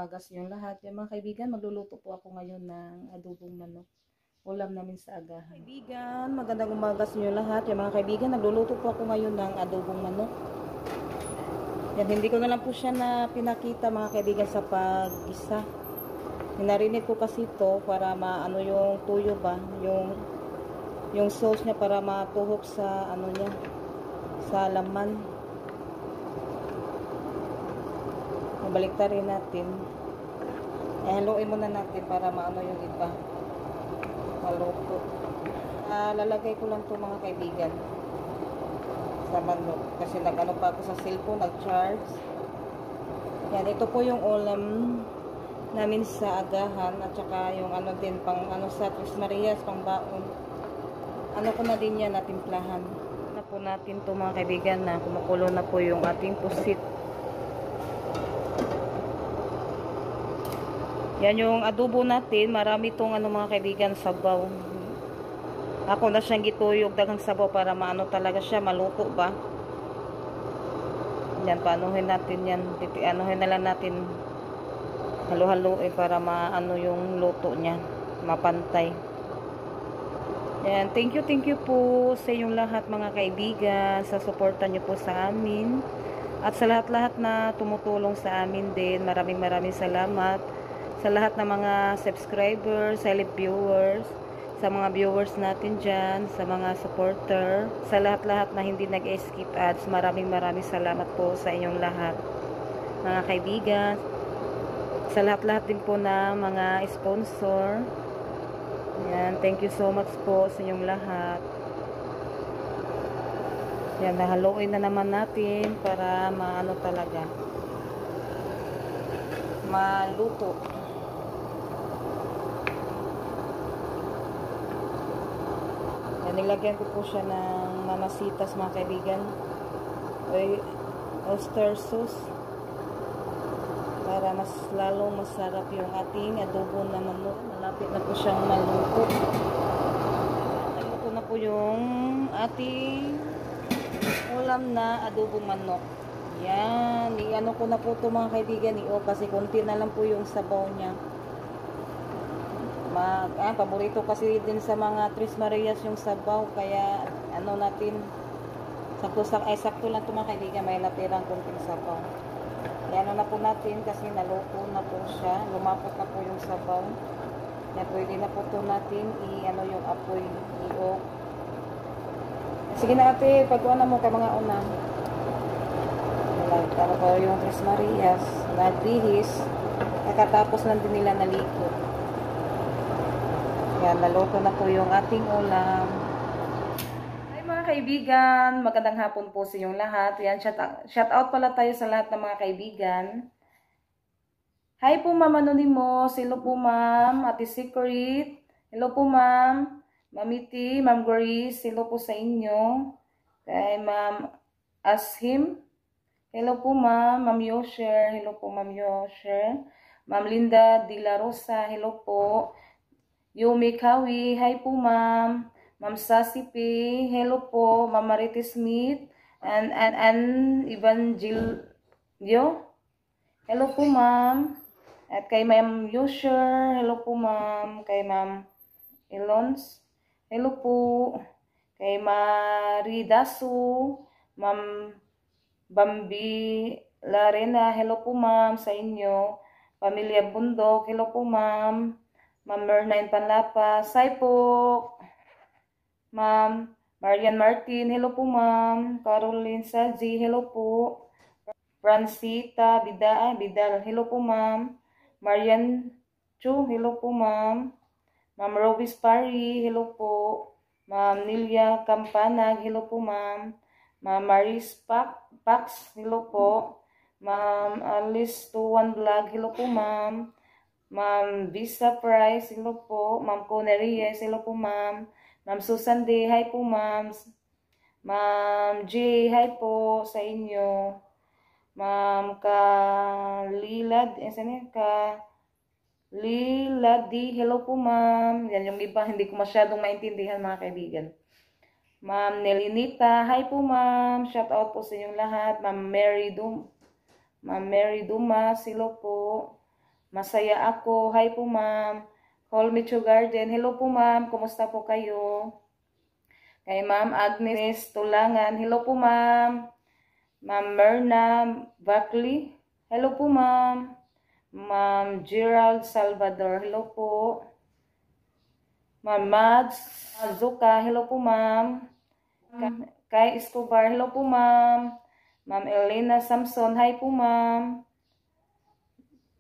umaga sa inyong lahat. Yung mga kaibigan, magluluto po ako ngayon ng adobong manok. Ulam namin sa agahan. Kaibigan, magandang umaga sa inyong lahat. Yung mga kaibigan, nagluluto po ako ngayon ng adobong manok. Yan, hindi ko na lang po siya na pinakita mga kaibigan sa pag-isa. Narinig ko kasi ito para maano yung tuyo ba, yung sauce niya para matuhok sa ano niya, sa laman. Baliktad rin natin. Haluin muna natin para maano yung iba. Maluto. Lalagay ko lang to mga kaibigan sa manok. Kasi nag-ano pa ako sa cellphone, nag-charge. Yan, ito po yung ulam namin sa agahan. At saka yung ano din, pang ano sa Tres Marias, pang baon. Ano ko na din yan, natimplahan. Na po natin to mga kaibigan na kumukulo na po yung ating pusit. Yan yung adobo natin. Marami tong ano mga kaibigan, sabaw. Ako na siyang gituyog daghang sabaw para maano talaga siya, maluto ba. Yan, paanuhin natin yan. Anuhin na lang natin. Halo-haloin para maano yung luto niya. Mapantay. Yan, thank you po sa inyong lahat mga kaibigan. Sa suporta niyo po sa amin. At sa lahat-lahat na tumutulong sa amin din. Maraming salamat. Sa lahat ng mga subscribers, silent viewers, sa mga viewers natin dyan, sa mga supporter, sa lahat-lahat na hindi nag-skip ads, maraming salamat po sa inyong lahat, mga kaibigan. Sa lahat-lahat din po na mga sponsor. Yan, thank you so much po sa inyong lahat. Yan, nahaluin na naman natin para maano talaga, maluto. Yan, nilagyan ko po siya ng mamasitas mga kaibigan. Oyster sauce. Para mas lalong masarap yung ating adobo na manok. Malapit na po siyang maluto. Naluto na po yung ating ulam na adobong manok. Yan. I-ano ko na po ito mga kaibigan. Kasi konti na lang po yung sabaw niya. Paborito kasi din sa mga Tres Marias yung sabaw. Kaya ano natin. Sakto lang ito mga kaibigan. May natirang konting sabaw. Yan na po natin kasi naluto na po siya. Lumapot na po yung sabaw. Yan, pwede na po ito natin i-ano yung apoy. I-off. Sige na ate, pag-uwan na mo kay mga una. Ano po yung Tres Marias. Nagbihis. Nakatapos lang din nila naligo. Yan, naluto na po yung ating ulam. Hi mga kaibigan, magandang hapon po sa inyong lahat. Yan, shout out pala tayo sa lahat ng mga kaibigan. Hi po Ma'am Anonymous, hello po Ma'am, Ate Secret, hello po Ma'am, Mamiti, Ma'am Grace, hello po sa inyo. Kay Ma'am Ashim, hello po Ma'am, Ma'am Yosher, hello po Ma'am Yosher. Ma'am Linda De La Rosa, hello po. Yumi Kawi, hi po Ma'am. Ma'am Sassy P, hello po. Ma'am Marites Smith, and Evangelio, hello po Ma'am. At kay Ma'am Yosher, hello po Ma'am. Kay Ma'am Elons, hello po. Kay Maridasu, Ma'am Bambi Larena, hello po Ma'am sa inyo. Pamilya Bundok, hello po Ma'am. Ma'am Mernain Panlapas, hi po. Ma'am Marian Martin, hello po Ma'am. Caroline Saji, hello po. Francita Bidal, hello po Ma'am. Marian Chu, hello po Ma'am. Ma'am Robis Pari, hello po. Ma'am Nilia Campanag, hello po Ma'am. Ma'am Maris Pax, hello po. Ma'am Alice Tuwan Vlog, hello po Ma'am. Ma'am Visa Price, hello po. Ma'am Coneries, hello po Ma'am. Ma'am Susan D, hi po Ma'am. Ma'am J, hi po sa inyo. Ma'am Kalilad, Liladi, hello po Ma'am. Yan yung iba, hindi ko masyadong maintindihan mga kaibigan. Ma'am Nelinita, hi po Ma'am. Shout out po sa inyong lahat. Ma'am Mary Dumas, hello po. Masaya ako. Hi po, ma'am. Call me to garden. Hello po, ma'am. Kumusta po kayo? Kay Ma'am Agnes Tulangan. Hello po, ma'am. Ma'am Merna Buckley. Hello po, ma'am. Ma'am Gerald Salvador. Hello po. Ma'am Mads Azuka. Hello po, ma'am. Kay Escobar. Hello po, ma'am. Ma'am Elena Samson. Hi po, ma'am.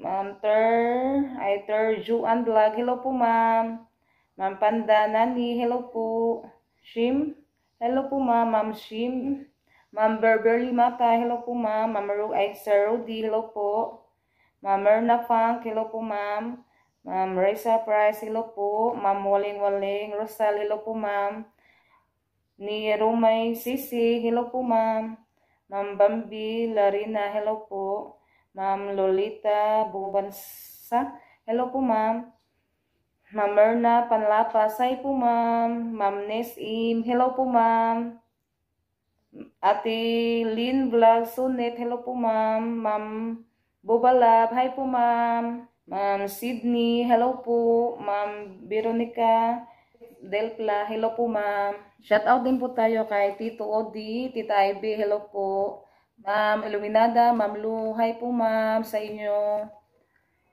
Ma'am Juan Vlog. Hello po, ma'am. Ma'am Panda Nani. Hello po. Shim. Hello po, ma'am. Ma'am Shim. Ma'am Beverly Mata. Hello po, ma'am. Ma'am Sir Rudy. Hello po. Ma'am Merna Funk. Hello po, ma'am. Ma'am Raisa Price. Hello po. Ma'am Waling Rosal. Hello po, ma'am. Ni Romay Sisi. Hello po, ma'am. Ma'am Bambi Larina. Hello po. Ma'am Lolita Bubansa. Hello po, ma'am. Ma'am Merna Panlapas. Hi po, ma'am. Ma'am Nesim. Hello po, ma'am. Ate Lynn Vlog Sunet. Hello po, ma'am. Ma'am Bobalab. Hi po, ma'am. Ma'am Sydney. Hello po. Ma'am Veronica Delpla. Hello po, ma'am. Shout out din po tayo kay Tito Odi, Tita Ivy. Hello po. Ma'am Iluminada, Ma'am Lu, hi po, ma'am, sa inyo.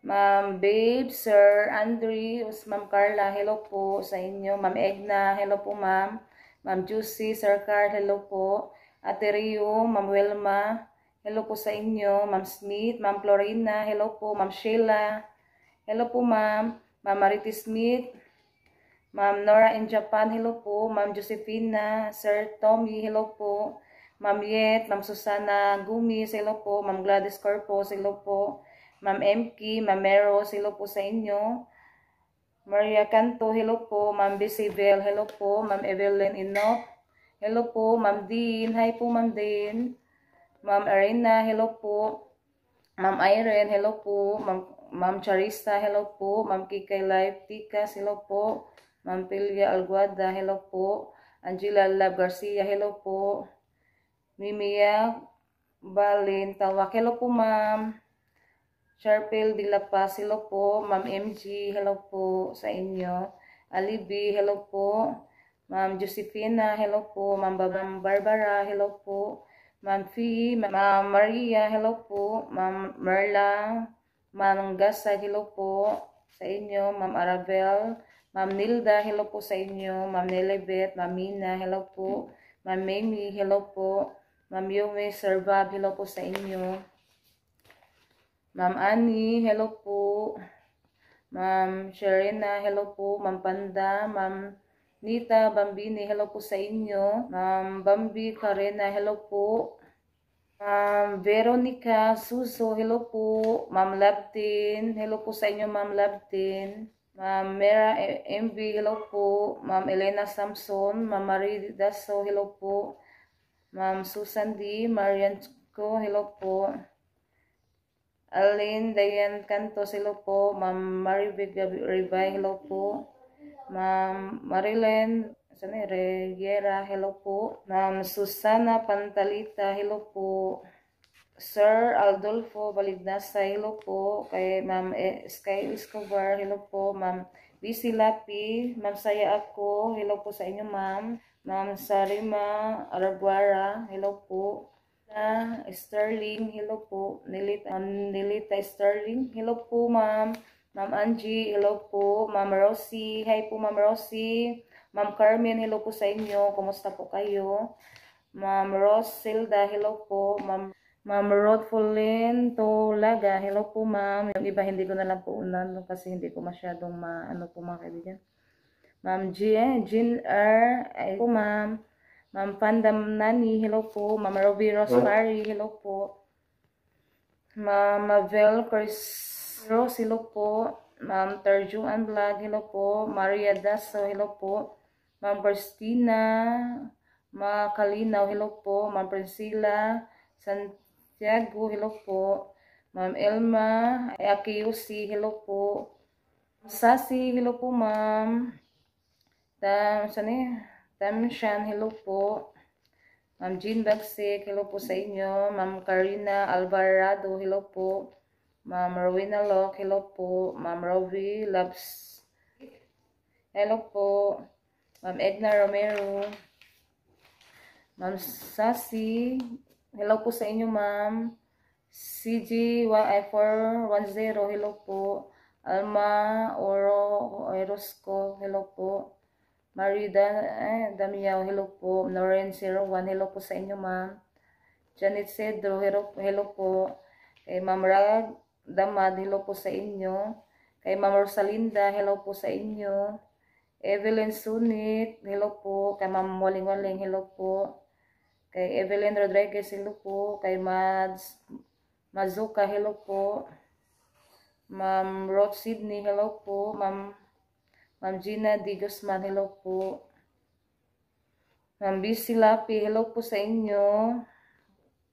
Ma'am Babe, Sir Andre, Ma'am Carla, hello po sa inyo. Ma'am Egna, hello po, ma'am. Ma'am Juicy, Sir Carl, hello po. Ate Rio, Ma'am Wilma, hello po sa inyo. Ma'am Smith, Ma'am Florina, hello po. Ma'am Sheila, hello po, ma'am. Ma'am Marity Smith, Ma'am Nora in Japan, hello po. Ma'am Josephina, Sir Tommy, hello po. Ma'am Yet, Ma'am Susana Gumis, hello po. Ma'am Gladys Corpos, hello po. Ma'am Emki, Ma'am Meros, hello po sa inyo. Maria Canto, hello po. Ma'am Bisibel, hello po. Ma'am Evelyn Inop, hello po. Ma'am Dean, hi po, Ma'am Dean. Ma'am Arena, hello po. Ma'am Irene, hello po. Ma'am Charista, hello po. Ma'am Kikay Life Tikas, hello po. Ma'am Pilia Alguada, hello po. Angela Lab Garcia, hello po. Mimia Balin Tawak, hello po, ma'am. Sharpel de la Paz, hello po. Ma'am MG, hello po sa inyo. Alibi, hello po. Ma'am Josephina, hello po. Ma'am Barbara, hello po. Ma'am Fee, Ma'am Maria, hello po. Ma'am Merla, Ma'am Gasa, hello po sa inyo. Ma'am Arabel, Ma'am Nilda, hello po sa inyo. Ma'am Nelebet, Ma'am Mina, hello po. Ma'am Mimi, hello po. Ma'am Yume, Sir Bob, hello po sa inyo. Ma'am Annie, hello po. Ma'am Sherina, hello po. Ma'am Panda, Ma'am Nita Bambini, hello po sa inyo. Ma'am Bambi Karena, hello po. Ma'am Veronica Suso, hello po. Ma'am Labtin, hello po sa inyo, Ma'am Labtin. Ma'am Mera MB, hello po. Ma'am Elena Samson, Ma'am Marie Daso, hello po. Ma'am Susan D. Marianco, hello po. Aline Dayan Cantos, hello po. Ma'am Maribig Ribay, hello po. Ma'am Marilyn Reguera, hello po. Ma'am Susana Pantalita, hello po. Sir Aldolfo Balignasa, hello po. Kay Ma'am Sky Escobar, hello po. Ma'am Bisi Lapi, Ma'am Saya Ako, hello po sa inyo, ma'am. Ma'am Sarima Araguara, hello po. Sterling, hello po. Nilita Sterling, hello po, ma'am. Ma'am Angie, hello po. Ma'am Rosie, hi po, Ma'am Rosie. Ma'am Carmen, hello po sa inyo. Kumusta po kayo? Ma'am Rosilda, hello po. Ma'am Rodfolin Tolaga, hello po, ma'am. Yung iba hindi ko na lang po unan kasi hindi ko masyadong ano po, mga kaibigan. Ma'am Jean R, ay po, ma'am. Ma'am Pandam Nani, hello po. Ma'am Ruby Rosemary, hello po. Ma'am Mavel Rose, hello po. Ma'am Terjuan Vlog, hello po. Maria Daso, hello po. Ma'am Christina Makalinaw, hello po. Ma'am Priscilla Santiago, hello po. Ma'am Elma Akiyusi, hello po. Sasi, hello po, ma'am. Tamshan, hello po. Ma'am Jean Bagsik, hello po sa inyo. Ma'am Karina Alvarado, hello po. Ma'am Rowena Locke, hello po. Ma'am Rovi Loves, hello po. Ma'am Edna Romero, Ma'am Sassy, hello po sa inyo ma'am. CG410, hello po. Alma Orozco, hello po. Marida Damiao, hello po. Noren01, hello po sa inyo ma'am. Janet Cedro, hello po. Kay Ma'am Rag Damad, hello po sa inyo. Kay Ma'am Rosalinda, hello po sa inyo. Evelyn Sunit, hello po. Kay Ma'am Waling Waling, hello po. Kay Evelyn Rodriguez, hello po. Kay Mazuka, hello po. Ma'am Rod Sydney, hello po. Ma'am Gina D. Guzman, hello po. Ma'am Bisi Lapi, hello po sa inyo.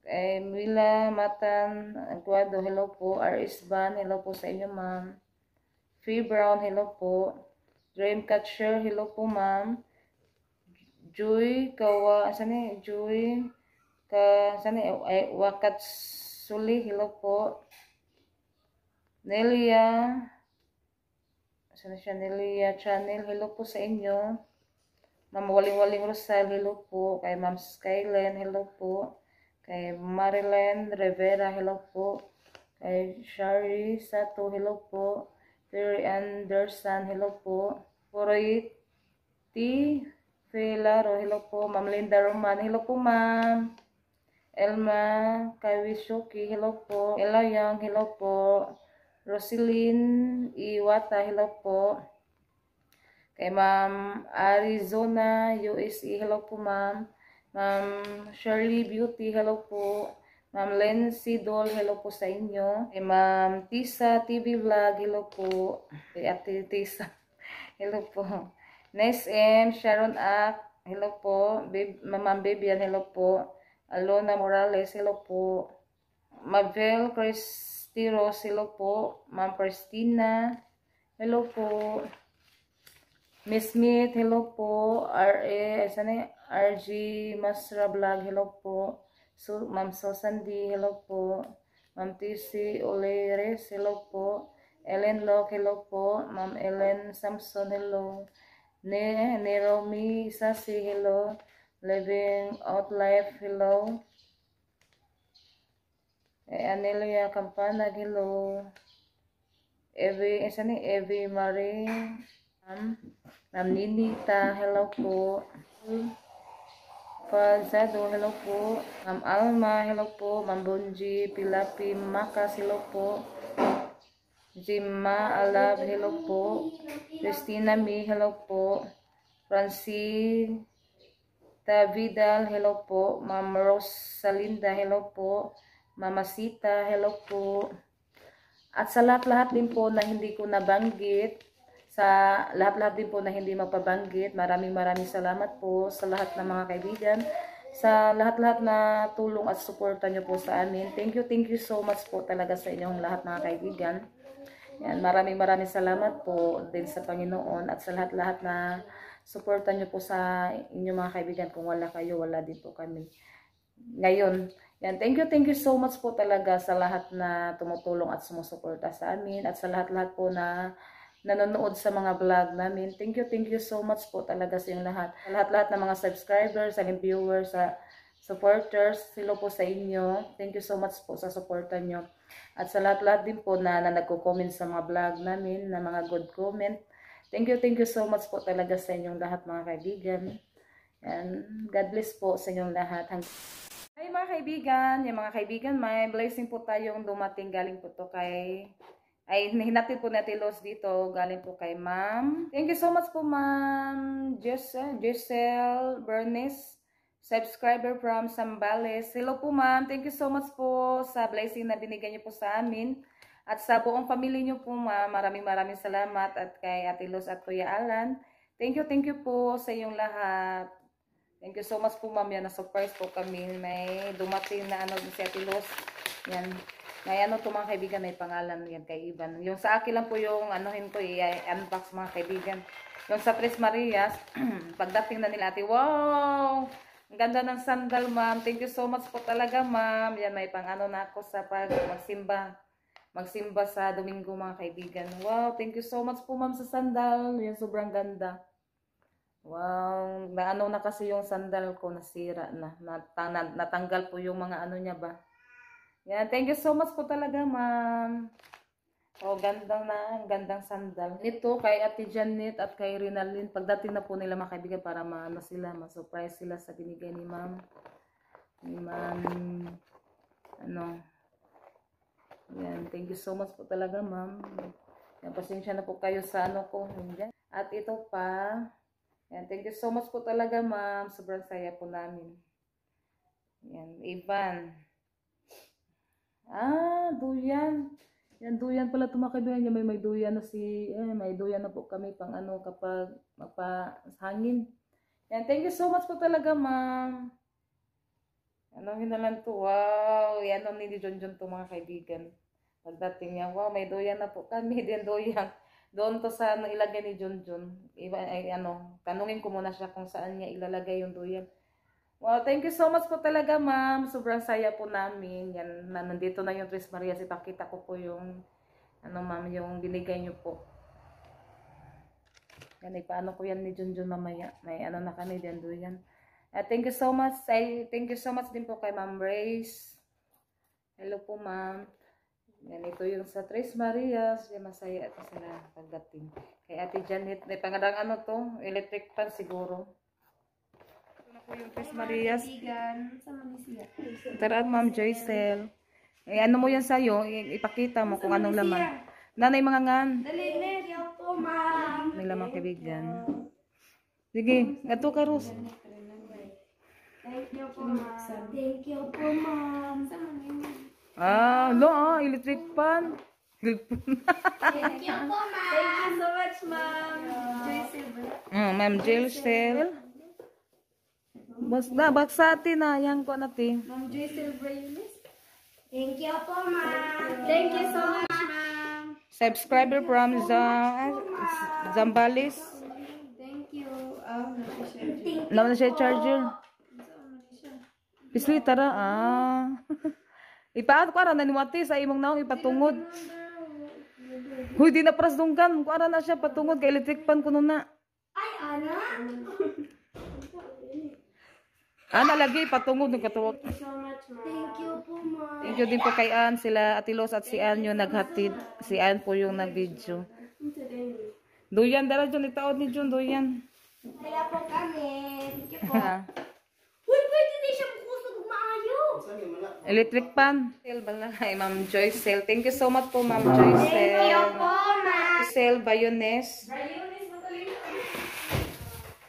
Kay Mila Matan Aguado, hello po. R.S. Ban, hello po sa inyo ma'am. Free Brown, hello po. Dreamcatcher, hello po ma'am. Joy Wakatsuli, hello po. Nelia Channel, hello po sa inyo. Ma'am Waling Rosal, hello po. Kay Ma'am Skylen, hello po. Kay Marilyn Rivera, hello po. Kay Shari Sato, hello po. Terry Anderson, hello po. Poroy T. Felaro, hello po. Ma'am Linda Roman, hello po ma'am. Elma Kawishoki, hello po. Ella Young, hello po. Roselyn Iwata, hello po. Kay Ma'am Arizona USA, hello po ma'am. Ma'am Shirley Beauty, hello po. Ma'am Lency Dol, hello po sa inyo. Kay Ma'am Tisa TV Vlog, hello po. Kay Ate Tisa, hello po. Nice M. Sharon Ak, hello po. Ma'am Bibian, hello po. Alona Morales, hello po. Mabel Cristiros, hello po. Ma'am Christina, hello po. Miss Smith, hello po. RG Masra Vlog, hello po. Ma'am Susan D, hello po. Ma'am TC Oleres, hello po. Ellen Locke, hello po. Ma'am Ellen Samson, hello. Neromi Sasi, hello. Living Out Life, hello. Anelia Campanag, hello. Evie Marie, Ma'am Ninita, hello po. Falsado, hello po. Ma'am Alma, hello po. Ma'am Bonji Pilapi Makas, hello po. Jimma Alab, hello po. Christina Mi, hello po. Francine Vidal, hello po. Ma'am Rosalinda, hello po. Mama Sita, hello po. At sa lahat-lahat din po na hindi ko nabanggit, sa lahat-lahat din po na hindi mapabanggit, maraming salamat po sa lahat ng mga kaibigan, sa lahat-lahat na tulong at suporta nyo po sa amin. Thank you so much po talaga sa inyong lahat mga kaibigan. Yan, maraming salamat po din sa Panginoon at sa lahat-lahat na suporta nyo po sa inyong mga kaibigan. Kung wala kayo, wala din po kami. Ngayon, yan, thank you so much po talaga sa lahat na tumutulong at sumusuporta sa amin at sa lahat-lahat po na nanonood sa mga vlog namin. Thank you so much po talaga sa inyong lahat. Sa lahat-lahat ng mga subscribers, sa viewers, sa supporters, hello po sa inyo. Thank you so much po sa suporta nyo. At sa lahat-lahat din po na nagko-comment sa mga vlog namin, na mga good comment. Thank you so much po talaga sa inyong lahat mga kaibigan. And God bless po sa inyong lahat. Hi mga kaibigan, yung mga kaibigan, may blessing po tayong dumating galing po to kay, ay hinatid po natin los dito, galing po kay ma'am. Thank you so much po ma'am Giselle Bernice, subscriber from Zambales. Hello po ma'am, thank you so much po sa blessing na binigyan niyo po sa amin. At sa buong pamilya niyo po ma'am, maraming salamat. At kay Ate Los at Kuya Alan, thank you po sa iyong lahat. Thank you so much po ma'am, yan, na-surprise po kami. May dumating na si Ate Los. Yan. May to mga kaibigan, may pangalan yan kay Ivan. Yung sa akin lang po yung i-unbox mga kaibigan. Yung sa Tres Marias, pagdating na nila ate, wow! Ang ganda ng sandal ma'am. Thank you so much po talaga ma'am. Yan, may na ako sa magsimba. magsimba sa Domingo mga kaibigan. Wow, thank you so much po ma'am sa sandal. Yan, sobrang ganda. Wow, naano na kasi yung sandal ko, nasira na. Natanggal po yung mga ano niya ba. Yan, thank you so much po talaga ma'am. Oh, gandang sandal. Ito kay Ate Janet at kay Rinalyn. Pagdating na po nila mga kaibigan para maano sila, ma-surprise sila sa binigay ni ma'am. Ni ma'am, ano. Yan, thank you so much po talaga ma'am. Yan, pasensya na po kayo sa ano ko. Yan. At ito pa. Yan, thank you so much po talaga ma'am. Sobrang saya po namin. Yan, Ivan. Ah, duyan. Yan, duyan pala ito mga kaibigan. May duyan na may duyan na po kami pang ano kapag magpahangin. Yan, thank you so much po talaga ma'am. Ano na lang to, wow. Yan ang ni Junjun to mga kaibigan. Pagdating niya, wow, may duyan na po kami. Diyan duyan. Doon to sa ano, ilagay ni Junjun. Tanungin ko muna siya kung saan niya ilalagay yung duyan. Wow, thank you so much po talaga ma'am. Sobrang saya po namin. Yan, nandito na yung Tres Marias. Ipakita ko po yung, ma'am, yung binigay niyo po. Yan, ipaano ko yan ni Junjun mamaya. May ano na kami din duyan. Thank you so much. Thank you so much din po kay Ma'am Grace. Hello po ma'am. Yan, ito yung sa Tres Marias. Yan, masaya ito sila pagdating. Kay Ate Janet. May pangadang ano to? Electric fan siguro. Po yung Tres Marias. Tara ma'am Joycel. Ano mo yan sa'yo? Ipakita mo kung anong laman. Nanay mga ngan. Dali, po ma'am. May lamang kaibigan. Sige, gato ka Rose. Thank you po ma'am. Thank you po ma'am. Electric fan. Thank you po ma'am. Thank you so much ma'am. Ma'am Joycel. Baksati na. Yan ko natin. Ma'am Joycel Brayulis. Thank you po ma'am. Thank you so much ma'am. Subscriber from Zambales. Thank you. Naman na siya charger. Pisli, tara. Ipaat ko ara na ni Mati sa imong naong ipatungod. Huy, di na pras dunggan. Ko ara na siya patungod kay electric pan kuno na. Ay, ana. Ana lagi patungod ng katuwag. Thank you so much ma'am. Thank you po ma'am. Thank you din po kay Ann, sila Atilos at si Ann yung naghatid. Si Ann po yung nag-video. Duyan, dara dyan, itaod ni Jun, duyan. Kaya po kami. Thank you po. Uy, pwede na siya kusog maayo. Electric pan. Ma'am Joycel. Thank you so much po, Ma'am Thank Joycel. you po ma'am. Joycel Bayones.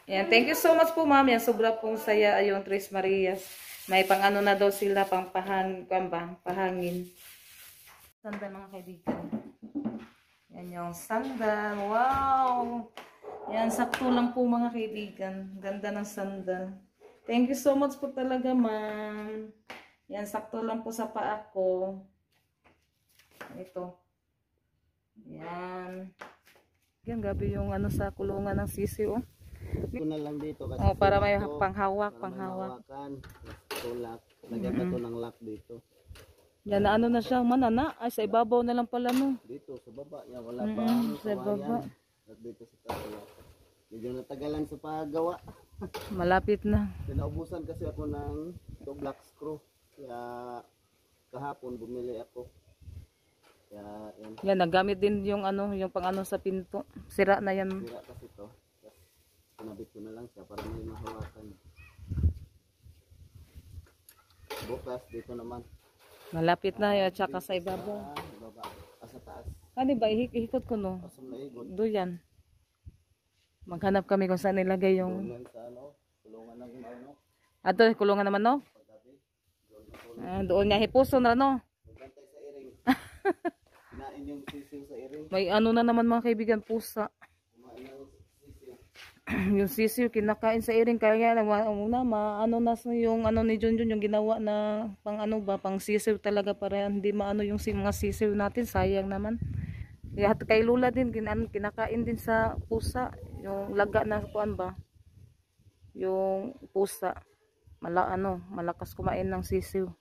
Yan, thank you so much po, ma'am. Yan, sobra pong saya yung Tres Marias. May pang ano na daw sila, pang pahangin. Sandal mga kaibigan. Yan yung sandal. Wow! Yan, sakto lang po mga kaibigan. Ganda ng sandal. Thank you so much po talaga, ma'am. Yan, sakto lang po sa paa ko. Ito. Yan. Yan, gabi yung ano sa kulungan ng sisi, oh. Ito na lang dito kasi para may dito, panghawak. Tulak. Lagyan ka to ng lock dito. Yan na ano na siya, manana. Ay, sa ibabaw na lang pala no. Dito sa baba. Yan, wala pa. Sa baba. At dito sa taas. Medyo natagalan sa paggawa. Malapit na. Pinaubusan kasi ako ng black screw. Kaya kahapon bumili ako. Kaya yan. Yan, nagamit din yung ano, yung pang ano sa pinto. Sira na yan. Sira kasi to. Pinabit ko na lang siya para may mahawakan. Bukas dito naman. Malapit na yun, tsaka sa ibabaw. Ibaba. Sa taas. Ano ba, ihikot ko no? Asam na igot. Doon. Maghanap kami kung saan nilagay yung... Doon sa ano, kulungan ng ano. Ato, kulungan naman no? Doon niya, hipuso na no? Magbantay sa iring. Kinain yung sisiw sa iring. May ano na naman mga kaibigan, pusa. Kumain yung sisiw. Yung sisiw kinakain sa iring kaya ano na yung ano ni Junjun yung ginawa na pang ano ba pang sisiw talaga para hindi maano yung mga sisiw natin, sayang naman. Kay Lula din kinakain din sa pusa yung laga na kuan ba yung pusa malakas kumain ng sisiw.